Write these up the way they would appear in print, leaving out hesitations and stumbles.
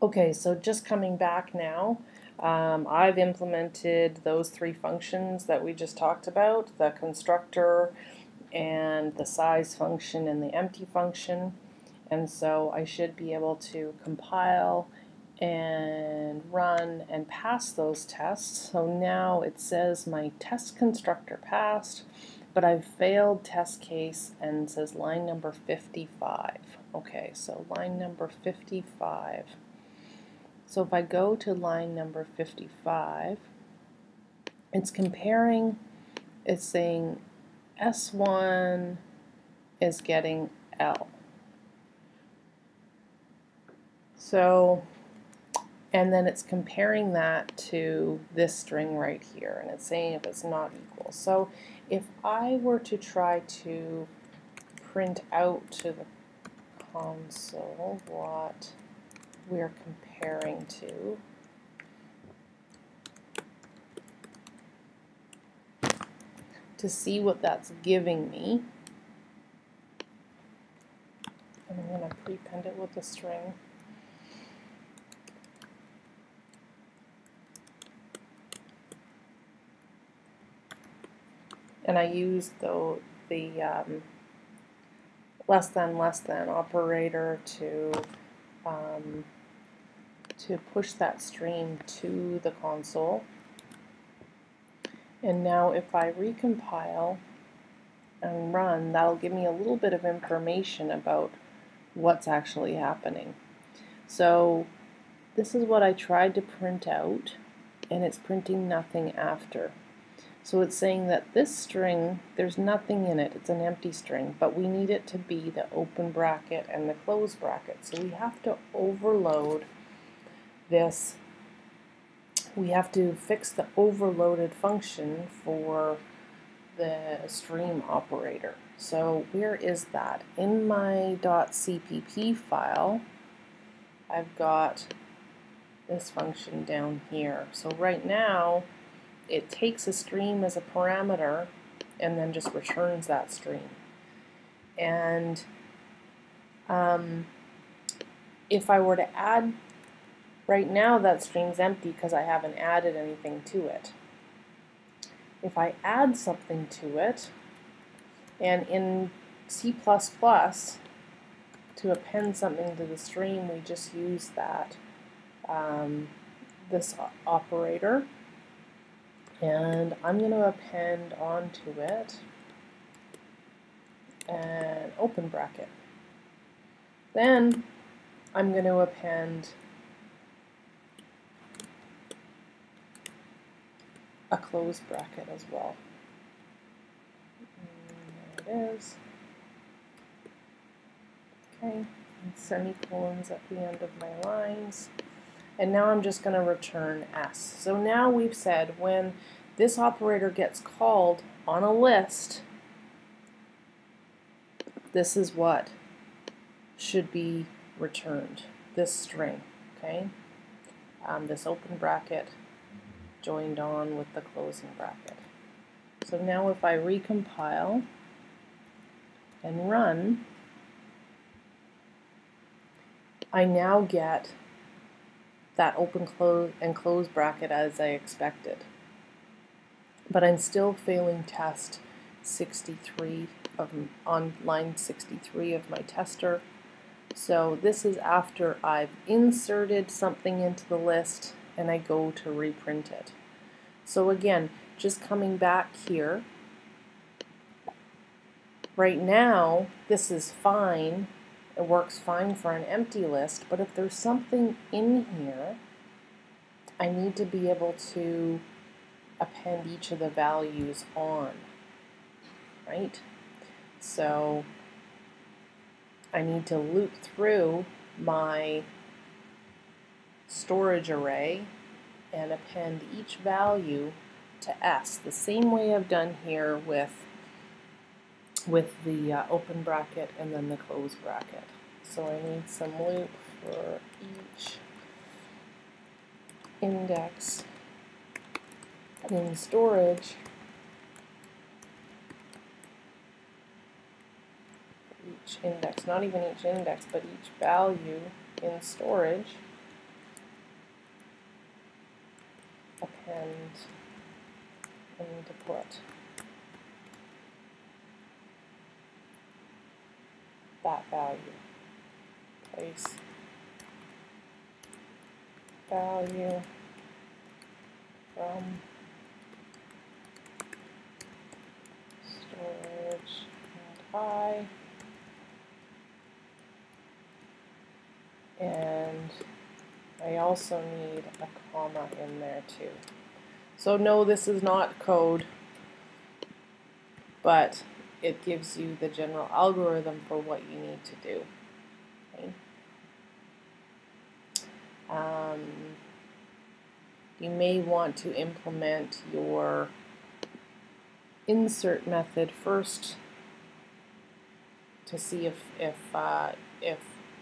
Okay, so just coming back now, I've implemented those three functions that we just talked about, the constructor and the size function and the empty function. And so I should be able to compile and run and pass those tests. So now it says my test constructor passed, but I've failed test case and it says line number 55. Okay, so line number 55. So if I go to line number 55, it's comparing, it's saying S1 is getting L. So, and then it's comparing that to this string right here, and it's saying if it's not equal. So if I were to try to print out to the console what we're comparing to see what that's giving me, and I'm going to prepend it with a string. And I use the less than operator to push that stream to the console. And now if I recompile and run, that'll give me a little bit of information about what's actually happening. So this is what I tried to print out, and it's printing nothing after. So it's saying that this string, there's nothing in it, it's an empty string, but we need it to be the open bracket and the close bracket. So we have to overload this, we have to fix the overloaded function for the stream operator. So where is that? In my .cpp file, I've got this function down here. So right now, it takes a stream as a parameter and then just returns that stream. And if I were to add, right now that stream's empty because I haven't added anything to it. If I add something to it, and in C++, to append something to the stream, we just use that, this operator. And I'm going to append onto it an open bracket. Then I'm going to append a closed bracket as well. And there it is. Okay, and semicolons at the end of my lines. And now I'm just going to return S. So now we've said when this operator gets called on a list, this is what should be returned, this string, okay? This open bracket joined on with the closing bracket. So now if I recompile and run, I now get that open and close bracket as I expected. But I'm still failing test 63 on line 63 of my tester. So this is after I've inserted something into the list and I go to reprint it. So again, just coming back here, right now this is fine. It works fine for an empty list, but if there's something in here, I need to be able to append each of the values on, right? So I need to loop through my storage array and append each value to S, the same way I've done here with the open bracket and then the close bracket. So I need some loop for each index in storage, each index, not even each index, but each value in storage, append, I need to put that value, place value from storage and I, and I also need a comma in there too. So no, this is not code, but it gives you the general algorithm for what you need to do. Okay. You may want to implement your insert method first to see if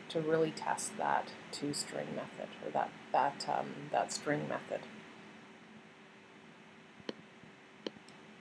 to really test that toString method, or that string method.